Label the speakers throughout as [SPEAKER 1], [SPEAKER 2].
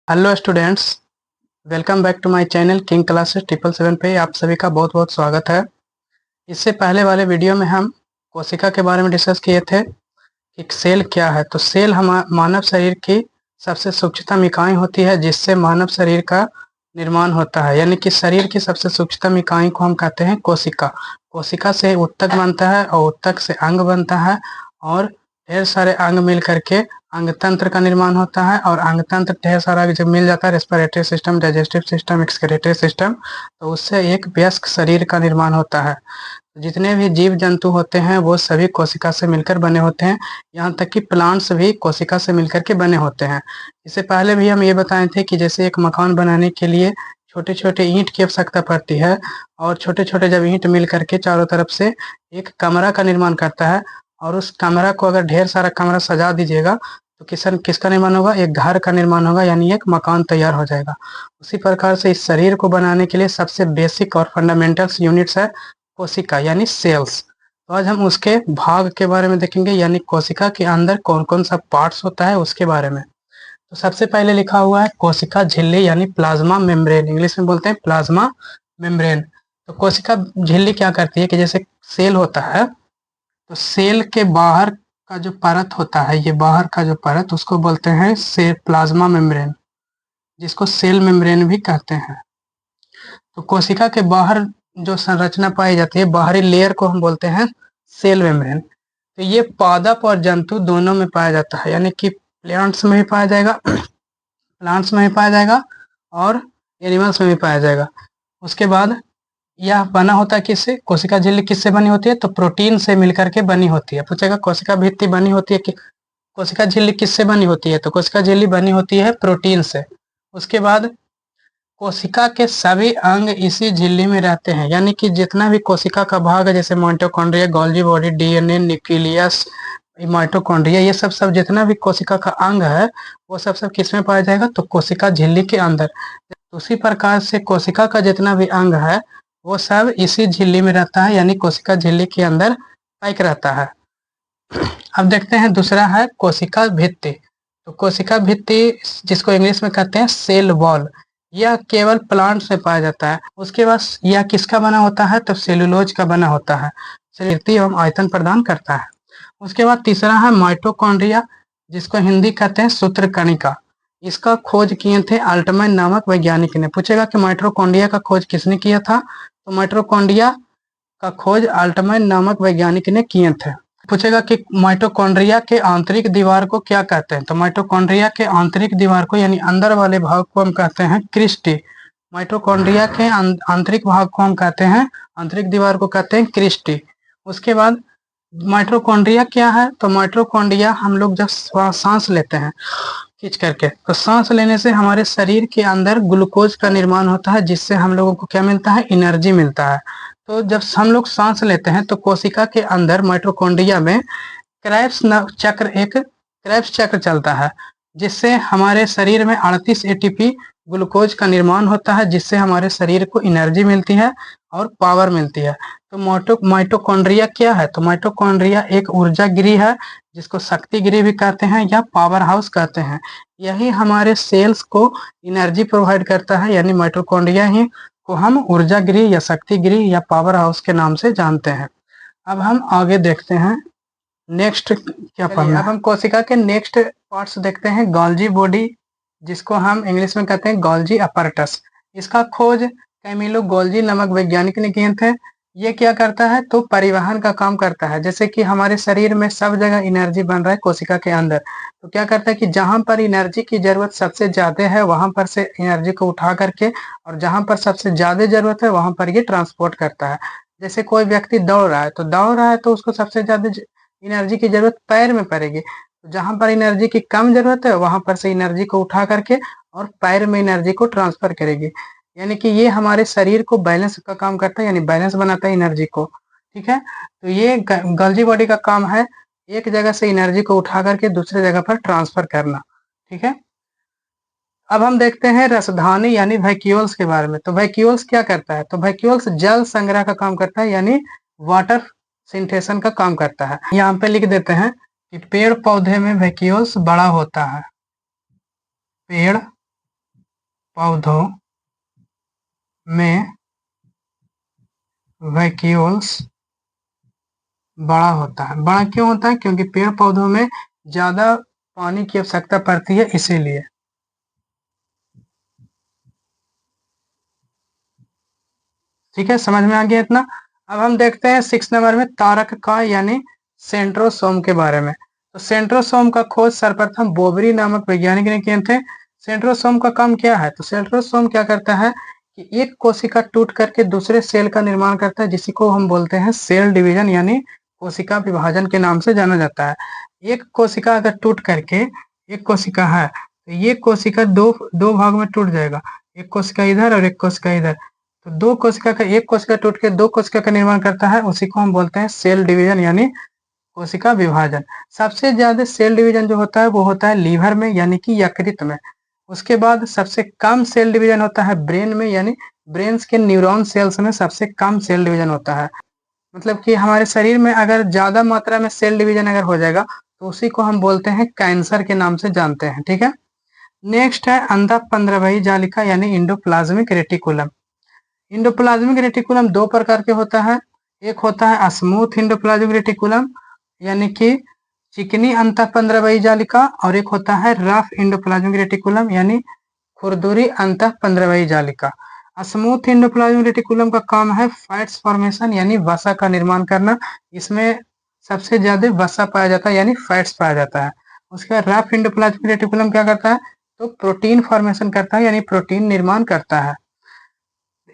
[SPEAKER 1] Hello students, welcome back to my channel king classes 777 पे आप सभी का बहुत बहुत स्वागत है। इससे पहले वाले वीडियो में हम कोशिका के बारे में डिस्कस किए थे कि सेल क्या है। तो सेल मानव शरीर की सबसे सूक्ष्मतम इकाई होती है जिससे मानव शरीर का निर्माण होता है, यानी कि शरीर की सबसे सूक्ष्मतम इकाई को हम कहते हैं कोशिका। कोशिका से ऊतक बनता है और ऊतक से अंग बनता है और ढेर सारे अंग मिल करके अंग तंत्र का निर्माण होता है। और अंग तंत्र ढेर सारा जब मिल जाता है, respiratory system, digestive system, excretory system, तो उससे एक वयस्क शरीर का निर्माण होता है। जितने भी जीव जंतु होते हैं वो सभी कोशिका से मिलकर बने होते हैं, यहाँ तक कि प्लांट्स भी कोशिका से मिलकर के बने होते हैं। इससे पहले भी हम ये बताए थे कि जैसे एक मकान बनाने के लिए छोटे छोटे ईंट की आवश्यकता पड़ती है, और छोटे छोटे जब ईंट मिल करके चारों तरफ से एक कमरा का निर्माण करता है, और उस कमरा को अगर ढेर सारा कमरा सजा दीजिएगा तो किसका निर्माण होगा? एक घर का निर्माण होगा, यानी एक मकान तैयार हो जाएगा। उसी प्रकार से इस शरीर को बनाने के लिए सबसे बेसिक और फंडामेंटल्स यूनिट्स है कोशिका यानी सेल्स। तो आज हम उसके भाग के बारे में देखेंगे, यानी कोशिका के अंदर कौन कौन सा पार्ट्स होता है उसके बारे में। तो सबसे पहले लिखा हुआ है कोशिका झिल्ली यानी प्लाज्मा मेम्ब्रेन, इंग्लिश में बोलते हैं प्लाज्मा मेम्ब्रेन। तो कोशिका झिल्ली क्या करती है कि जैसे सेल होता है, तो सेल के बाहर का जो परत होता है, ये बाहर का जो परत, उसको बोलते हैं सेल प्लाज्मा मेम्ब्रेन, जिसको सेल मेम्ब्रेन भी कहते हैं। तो कोशिका के बाहर जो संरचना पाई जाती है, बाहरी लेयर को हम बोलते हैं सेल मेम्ब्रेन। तो ये पादप और जंतु दोनों में पाया जाता है, यानी कि प्लांट्स में भी पाया जाएगा प्लांट्स में भी पाया जाएगा और एनिमल्स में भी पाया जाएगा। उसके बाद यह बना होता है किससे? कोशिका झिल्ली किससे बनी होती है? तो प्रोटीन से मिलकर के बनी होती है। पूछेगा कोशिका भित्ति बनी होती है कि कोशिका झिल्ली किससे बनी होती है? तो कोशिका झिल्ली बनी होती है प्रोटीन से। उसके बाद कोशिका के सभी अंग इसी झिल्ली में रहते हैं, यानी कि जितना भी कोशिका का भाग है, जैसे mitochondria, Golgi body, DNA, nucleus, mitochondria, ये सब जितना भी कोशिका का अंग है वो सब किस में पाया जाएगा? तो कोशिका झिल्ली के अंदर। उसी प्रकार से कोशिका का जितना भी अंग है वो सब इसी झिल्ली में रहता है, यानी कोशिका झिल्ली के अंदर पैक रहता है। अब देखते हैं दूसरा है कोशिका भित्ति। तो कोशिका भित्ति, जिसको इंग्लिश में कहते हैं सेल वॉल, यह केवल प्लांट्स में पाया जाता है। उसके बाद यह किसका बना होता है? तो सेलुलोज का बना होता है। शरीर एवं आयतन प्रदान करता है। उसके बाद तीसरा है माइटोकॉन्ड्रिया, जिसको हिंदी कहते हैं सूत्रकणिका। इसका खोज किए थे अल्टमैन नामक वैज्ञानिक ने। पूछेगा कि माइटोकॉन्ड्रिया का खोज किसने किया था? तो माइटोकॉन्ड्रिया का खोज अल्टमैन नामक वैज्ञानिक ने किए थे। पूछेगा कि माइटोकॉन्ड्रिया के आंतरिक दीवार को क्या कहते हैं? तो माइटोकॉन्ड्रिया के आंतरिक दीवार को, यानी अंदर वाले भाग को, हम कहते हैं क्रिस्टी। माइटोकॉन्ड्रिया के आंतरिक भाग को हम कहते हैं, आंतरिक दीवार को कहते हैं क्रिस्टी। उसके बाद माइटोकॉन्ड्रिया क्या है? तो माइटोकॉन्ड्रिया हम लोग जब सांस लेते हैं खींच करके, तो सांस लेने से हमारे शरीर के अंदर ग्लूकोज का निर्माण होता है, जिससे हम लोगों को क्या मिलता है? एनर्जी मिलता है। तो जब हम लोग सांस लेते हैं तो कोशिका के अंदर माइटोकॉन्ड्रिया में क्रेब्स चक्र चलता है, जिससे हमारे शरीर में 38 एटीपी ग्लूकोज का निर्माण होता है, जिससे हमारे शरीर को एनर्जी मिलती है और पावर मिलती है। तो माइटोकॉन्ड्रिया क्या है? तो माइटोकॉन्ड्रिया एक ऊर्जा गृह है, जिसको शक्ति गृह भी कहते हैं या पावर हाउस कहते हैं। यही हमारे सेल्स को एनर्जी प्रोवाइड करता है, यानी माइटोकॉन्ड्रिया ही को हम ऊर्जा गृह या शक्ति गृह या पावर हाउस के नाम से जानते हैं। अब हम आगे देखते हैं नेक्स्ट क्या पढ़ना। अब हम कोशिका के नेक्स्ट पार्ट्स देखते हैं। गोल्गी बॉडी, जिसको हम इंग्लिश में कहते हैं गोल्गी अपैरेटस। इसका खोज कैमिलो गोल्गी नामक वैज्ञानिक ने किए थे। ये क्या करता है? तो परिवहन का काम करता है। जैसे कि हमारे शरीर में सब जगह एनर्जी बन रहा है कोशिका के अंदर, तो क्या करता है कि जहां पर एनर्जी की जरूरत सबसे ज्यादा है वहां पर से एनर्जी को उठा करके, और जहां पर सबसे ज्यादा जरूरत है वहां पर ये ट्रांसपोर्ट करता है। जैसे कोई व्यक्ति दौड़ रहा है तो उसको सबसे ज्यादा एनर्जी की जरूरत पैर में पड़ेगी। तो जहां पर एनर्जी की कम जरूरत है वहां पर से एनर्जी को उठा करके और पैर में एनर्जी को ट्रांसफर करेगी। यानी कि ये हमारे शरीर को बैलेंस का काम करता है, यानी बैलेंस बनाता है एनर्जी को। ठीक है, तो ये गोल्गी बॉडी का काम है एक जगह से एनर्जी को उठा करके दूसरे जगह पर ट्रांसफर करना। ठीक है, अब हम देखते हैं रसधानी यानी वैक्यूल्स के बारे में। तो वैक्यूल्स क्या करता है? तो वैक्यूल्स जल संग्रह का काम करता है, यानी वाटर सिंथेशन का काम करता है। यहाँ पे लिख देते हैं कि पेड़ पौधे में वैक्यूल्स बड़ा होता है। पेड़ पौधों में वैक्यूल्स बड़ा होता है। बड़ा क्यों होता है? क्योंकि पेड़ पौधों में ज्यादा पानी की आवश्यकता पड़ती है, इसीलिए। ठीक है, समझ में आ गया इतना। अब हम देखते हैं 6 नंबर में तारक का यानी सेंट्रोसोम के बारे में। तो सेंट्रोसोम का खोज सर्वप्रथम बोबरी नामक वैज्ञानिक ने किए थे। सेंट्रोसोम का काम क्या है? तो सेंट्रोसोम क्या करता है कि एक कोशिका टूट करके दूसरे सेल का निर्माण करता है, जिसी को हम बोलते हैं सेल डिवीजन यानी कोशिका विभाजन के नाम से जाना जाता है। एक कोशिका अगर टूट करके, एक कोशिका है तो ये कोशिका दो दो भाग में टूट जाएगा, एक कोशिका इधर और एक कोशिका इधर। तो दो कोशिका का, एक कोशिका टूट के दो कोशिका का निर्माण करता है, उसी को हम बोलते हैं सेल डिवीजन यानी कोशिका विभाजन। सबसे ज्यादा सेल डिवीजन जो होता है वो होता है लीवर में यानी कि यकृत में। उसके बाद सबसे कम सेल डिवीजन होता है ब्रेन में, यानी ब्रेन्स के न्यूरॉन सेल्स में सबसे कम सेल डिवीजन होता है। मतलब कि हमारे शरीर में अगर ज्यादा मात्रा में सेल डिवीजन अगर हो जाएगा तो उसी को हम बोलते हैं कैंसर के नाम से जानते हैं। ठीक है, नेक्स्ट है अंतःपंद्रवही जालिका यानी इंडोप्लाज्मिक रेटिकुलम। इंडोप्लाज्मिक रेटिकुलम दो प्रकार के होता है। एक होता है स्मूथ इंडोप्लाज्मिक रेटिकुलम यानी कि चिकनी अंतःपंद्रवही जालिका, और एक होता है रफ इंडोप्लाज्मिक रेटिकुलम यानी खुरदुरी अंतःपंद्रवही जालिका। स्मूथ इंडोप्लाज्मिक रेटिकुलम का काम है फैट्स फॉर्मेशन यानी वसा का निर्माण करना। इसमें सबसे ज्यादा वसा पाया जाता है यानी फैट्स पाया जाता है। उसके बाद रफ इंडोप्लाज्मिक रेटिकुलम क्या करता है? तो प्रोटीन फॉर्मेशन करता है यानी प्रोटीन निर्माण करता है।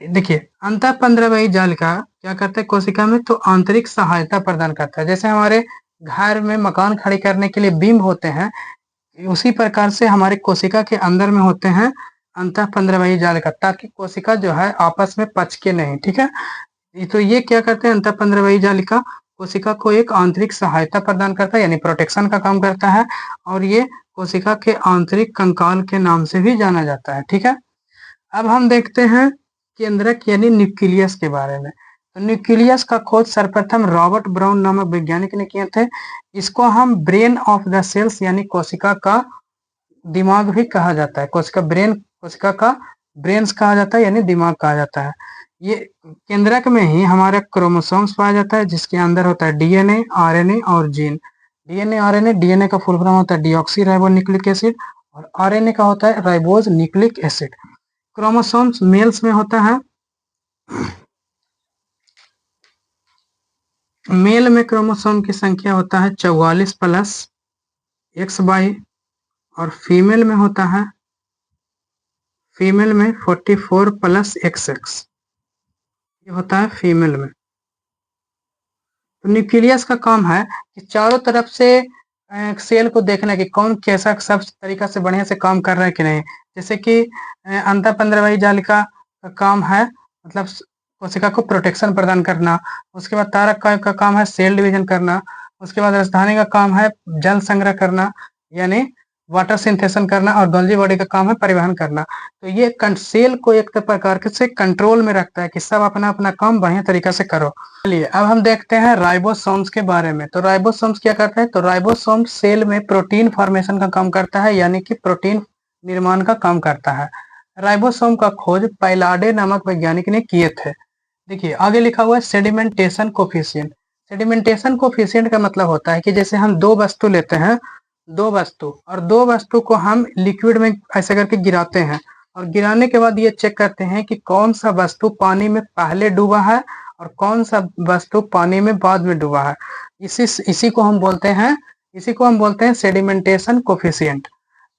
[SPEAKER 1] देखिए, अंतःपंद्रवही जालिका क्या करता है कोशिका में? तो आंतरिक सहायता प्रदान करता है। जैसे हमारे घर में मकान खड़ी करने के लिए बीम होते हैं, उसी प्रकार से हमारे कोशिका के अंदर में होते हैं अंतःपंद्रवही जालिका, ताकि कोशिका जो है आपस में पचके नहीं। ठीक है, तो ये क्या करते हैं? अंतःपंद्रवही जालिका कोशिका को एक आंतरिक सहायता प्रदान करता है यानी प्रोटेक्शन का काम करता है, और ये कोशिका के आंतरिक कंकाल के नाम से भी जाना जाता है। ठीक है, अब हम देखते हैं केंद्रक यानी न्यूक्लियस के बारे में। तो न्यूक्लियस का खोज सर्वप्रथम रॉबर्ट ब्राउन नामक वैज्ञानिक ने किए थे। इसको हम ब्रेन ऑफ द सेल्स यानी कोशिका का दिमाग भी कहा जाता है। कोशिका ब्रेन, कोशिका का ब्रेन्स कहा जाता है यानी दिमाग कहा जाता है। ये केंद्रक में ही हमारा क्रोमोसोम्स पाया जाता है, जिसके अंदर होता है डीएनए, आरएनए और जीन। डीएनए आरएनए, डीएनए का फुल फॉर्म होता है डीऑक्सी राइबो न्यूक्लिक एसिड, और आरएनए का होता है ribose nucleic acid. Chromosomes males में होता है, मेल में क्रोमोसोम की संख्या होता है 44 प्लस XY, और फीमेल में होता है, फीमेल में 44 प्लस XX, ये होता है फीमेल में। तो न्यूक्लियस का काम है कि चारों तरफ से सेल को देखना कि कौन कैसा सब तरीका से बढ़िया से काम कर रहा है कि नहीं। जैसे कि अंतःपंद्रवही जालिका का काम है मतलब कोशिका को प्रोटेक्शन प्रदान करना। उसके बाद तारक का काम है सेल डिवीजन करना। उसके बाद राजधानी का काम है जल संग्रह करना यानी वाटर सिंथेशन करना, और गोल्जी बॉडी का काम है परिवहन करना। तो ये सेल को एक प्रकार से कंट्रोल में रखता है कि सब अपना अपना काम बढ़िया तरीका से करो। चलिए अब हम देखते हैं राइबोसोम्स के बारे में। तो राइबोसोम्स क्या करता है? तो राइबोसोम सेल में प्रोटीन फॉर्मेशन का काम करता है यानी कि प्रोटीन निर्माण का काम करता है। राइबोसोम का खोज पाइलाडे नामक वैज्ञानिक ने किए थे। देखिए आगे लिखा हुआ है सेडिमेंटेशन कोफिशिएंट। सेडिमेंटेशन कोफिशिएंट का मतलब होता है कि जैसे हम दो वस्तु लेते हैं, दो वस्तु, और दो वस्तु को हम लिक्विड में ऐसे करके गिराते हैं, और गिराने के बाद ये चेक करते हैं कि कौन सा वस्तु पानी में पहले डूबा है और कौन सा वस्तु पानी में बाद में डूबा है। इसी को हम बोलते हैं सेडिमेंटेशन कोफिशिएंट।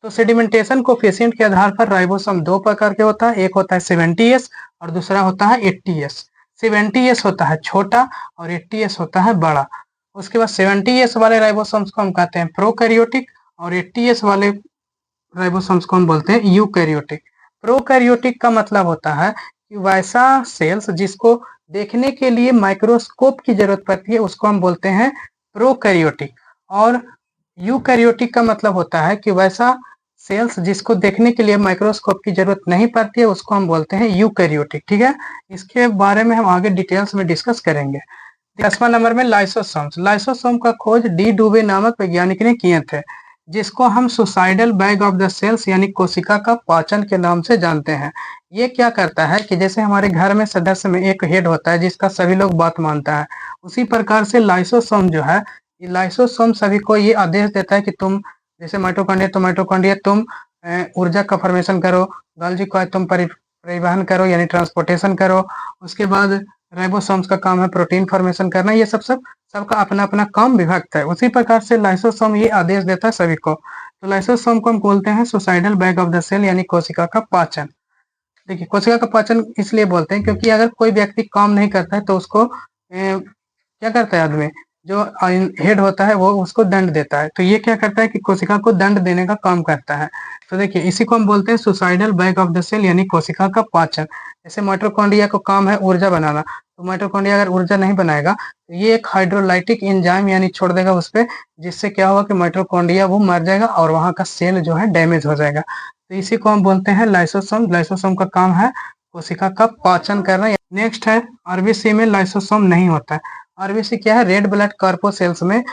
[SPEAKER 1] तो सेडिमेंटेशन कोफिशिएंट के आधार पर राइबोसोम दो प्रकार के होता है, एक होता है 70S और दूसरा होता है 80S। 70S होता है छोटा और 80S होता है बड़ा। उसके बाद 70S वाले राइबोसोम्स को हम कहते हैं प्रोकैरियोटिक, और 80S वाले राइबोसोम्स को हम बोलते हैं यूकैरियोटिक। प्रोकैरियोटिक का मतलब होता है कि वैसा सेल्स जिसको देखने के लिए माइक्रोस्कोप की जरूरत पड़ती है उसको हम बोलते हैं प्रोकैरियोटिक, और यूकैरियोटिक का मतलब होता है कि वैसा सेल्स जिसको देखने के लिए माइक्रोस्कोप की जरूरत नहीं पड़ती है उसको हम बोलते हैं यूकैरियोटिक। ठीक है, इसके बारे में हम आगे डिटेल्स में डिस्कस करेंगे। 10वां नंबर में लाइसोसोम्स। लाइसोसोम का खोज डी डुबे नामक वैज्ञानिक ने किए थे। जिसको हम suicidal bag of the cells यानी कोशिका का पाचन के नाम से जानते हैं। ये क्या करता है कि जैसे हमारे घर में सदस्य में एक हेड होता है जिसका सभी लोग बात मानता है, उसी प्रकार से लाइसोसोम जो है, ये लाइसोसोम सभी को ये आदेश देता है कि तुम जैसे माइटोकॉन्ड्रिया, तो माइटोकॉन्ड्रिया तुम ऊर्जा का फॉर्मेशन करो, गोल्गी कॉइल तुम परिवहन करो यानी ट्रांसपोर्टेशन करो, उसके बाद राइबोसोम्स का काम है प्रोटीन फॉर्मेशन करना। ये सबका अपना अपना काम विभक्त है। उसी प्रकार से लाइसोसोम ये आदेश देता है सभी को। तो लाइसोसोम को हम बोलते हैं suicidal bag of the cell यानी कोशिका का पाचन। देखिए, कोशिका का पाचन इसलिए बोलते हैं क्योंकि अगर कोई व्यक्ति काम नहीं करता है तो उसको क्या करता है आदमी, जो हेड होता है वो उसको दंड देता है। तो ये क्या करता है कि कोशिका को दंड देने का काम करता है। तो देखिए, इसी को हम बोलते हैं suicidal bag of the cell यानी कोशिका का पाचन। जैसे माइटोकॉन्ड्रिया को काम है ऊर्जा बनाना, तो माइटोकॉन्ड्रिया अगर ऊर्जा नहीं बनाएगा तो ये एक हाइड्रोलाइटिक एंजाइम यानी छोड़ देगा उस पर, जिससे क्या होगा कि माइटोकॉन्ड्रिया वो मर जाएगा और वहां का सेल जो है डैमेज हो जाएगा। तो इसी को हम बोलते हैं लाइसोसोम। लाइसोसोम का काम है कोशिका का पाचन करना। नेक्स्ट है आरबीसी में लाइसोसोम नहीं होता है। आरबीसी क्या है, रेड ब्लड कॉर्पोसेल्स में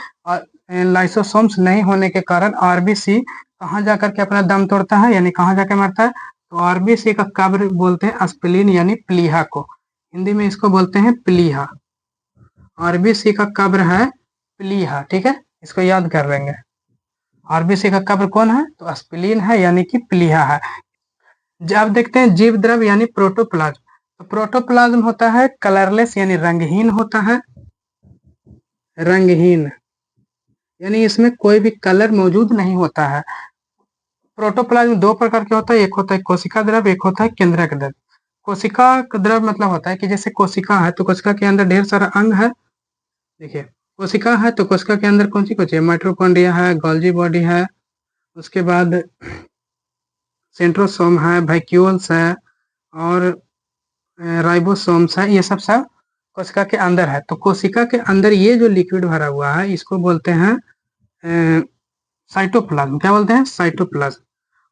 [SPEAKER 1] लाइसोसोम्स नहीं होने के कारण आरबीसी कहाँ जाकर के अपना दम तोड़ता है यानी कहाँ जाकर मरता है, तो आरबीसी का कब्र बोलते हैं स्प्लीन यानी प्लीहा को। हिंदी में इसको बोलते हैं प्लीहा। आरबीसी का कब्र है प्लीहा, ठीक है, इसको याद कर लेंगे। आरबीसी का कब्र कौन है, तो स्प्लीन है यानी कि प्लीहा है। अब देखते हैं जीव द्रव यानी प्रोटोप्लाज्म। तो प्रोटोप्लाज्म होता है कलरलेस यानी रंगहीन होता है, रंगहीन यानी इसमें कोई भी कलर मौजूद नहीं होता है। प्रोटोप्लाज्म दो प्रकार के होता है, एक होता है कोशिका द्रव, एक होता है केंद्रक द्रव। कोशिका द्रव मतलब होता है कि जैसे कोशिका है तो कोशिका के अंदर ढेर सारा अंग है। देखिए, कोशिका है तो कोशिका के अंदर कौन सी कुछ है, माइटोकॉन्ड्रिया है, गोल्गी बॉडी है, उसके बाद सेंट्रोसोम है, वैक्यूल्स है और राइबोसोम्स है। ये सब कोशिका के अंदर है। तो कोशिका के अंदर ये जो लिक्विड भरा हुआ है इसको बोलते हैं साइटोप्लाज्म। क्या बोलते हैं, साइटोप्लाज्म।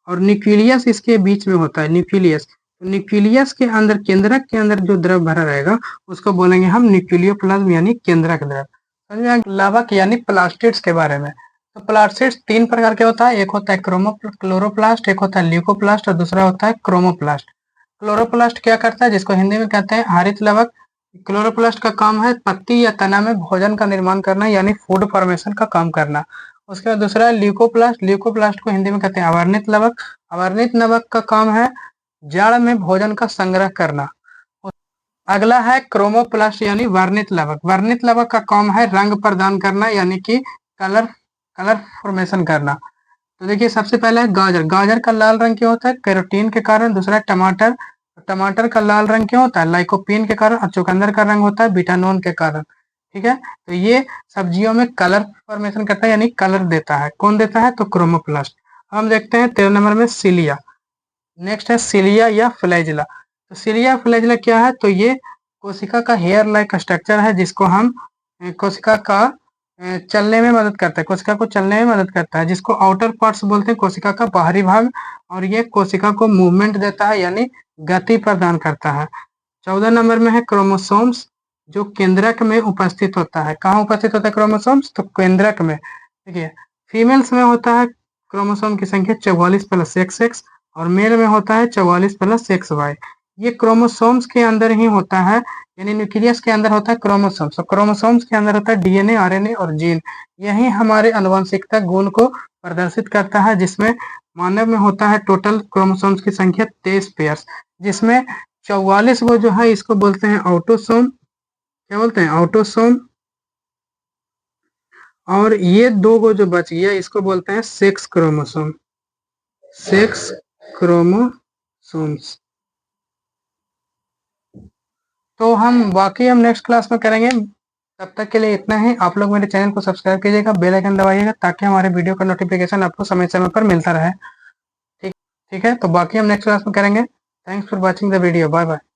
[SPEAKER 1] और न्यूक्लियस इसके बीच में होता है, न्यूक्लियस। तो न्यूक्लियस के अंदर, केंद्रक के अंदर जो द्रव भरा रहेगा उसको बोलेंगे हम न्यूक्लियोप्लाज्म यानी केंद्रक द्रव। समझ में? लावक यानी प्लास्टिड्स के बारे में। तो प्लास्टिड्स तीन प्रकार के होता है, एक होता है क्लोरोप्लास्ट, एक होता है ल्यूकोप्लास्ट और दूसरा होता है क्रोमोप्लास्ट। क्लोरोप्लास्ट क्या करता है, जिसको हिंदी में कहते हैं हरित लवक। क्लोरोप्लास्ट का काम है पत्ती या तना में भोजन का निर्माण करना यानी फूड फॉर्मेशन का काम करना। उसके बाद दूसरा है ल्यूकोप्लास्ट। ल्यूकोप्लास्ट को हिंदी में कहते हैं अवर्णित लवक। अवर्णित लवक का काम है जड़ में भोजन का संग्रह करना। अगला है क्रोमोप्लास्ट यानी वर्णित लवक। वर्णित लवक का काम है रंग प्रदान करना यानी कि कलर कलर फॉर्मेशन करना। तो देखिए, सबसे पहले है गाजर। गाजर का लाल रंग क्यों होता है, कैरोटीन के कारण। दूसरा है टमाटर। टमाटर का लाल रंग क्यों होता है, लाइकोपीन के कारण। और चुकंदर का रंग होता है बीटानोन के कारण। ठीक है, तो ये सब्जियों में कलर फॉर्मेशन करता है यानी कलर देता है। कौन देता है, तो क्रोमोप्लास्ट। हम देखते हैं 13 नंबर में सिलिया। नेक्स्ट है सिलिया या फ्लैजिला। तो सिलिया फ्लैजिला क्या है, तो ये कोशिका का हेयर लाइक स्ट्रक्चर है जिसको हम कोशिका का चलने में मदद करता है, कोशिका को चलने में मदद करता है, जिसको आउटर पार्ट्स बोलते हैं, कोशिका का बाहरी भाग। और ये कोशिका को मूवमेंट देता है यानी गति प्रदान करता है। 14 नंबर में है क्रोमोसोम्स, जो केंद्रक में उपस्थित होता है। कहाँ उपस्थित होता है क्रोमोसोम्स, तो केंद्रक में। देखिए, फीमेल्स में होता है क्रोमोसोम की संख्या 44 प्लस XX और मेल में होता है 44 प्लस XY। ये क्रोमोसोम्स के अंदर ही होता है यानी न्यूक्लियस के अंदर होता है क्रोमोसोम्स। तो क्रोमोसोम्स के अंदर होता है DNA, RNA और जीन। यही हमारे आनुवंशिकता गुण को प्रदर्शित करता है, जिसमें मानव में होता है टोटल क्रोमोसोम्स की संख्या 23 पेयर्स, जिसमें 44 वो जो है इसको बोलते हैं ऑटोसोम। क्या बोलते हैं, ऑटोसोम। और ये दो को जो बच गया इसको बोलते हैं सेक्स क्रोमोसोम, सेक्स क्रोमोसोम्स। तो हम नेक्स्ट क्लास में करेंगे। तब तक के लिए इतना ही। आप लोग मेरे चैनल को सब्सक्राइब कीजिएगा, बेल आइकन दबाइएगा ताकि हमारे वीडियो का नोटिफिकेशन आपको समय समय पर मिलता रहे। ठीक ठीक है, तो बाकी हम नेक्स्ट क्लास में करेंगे। Thanks for watching the video. Bye bye.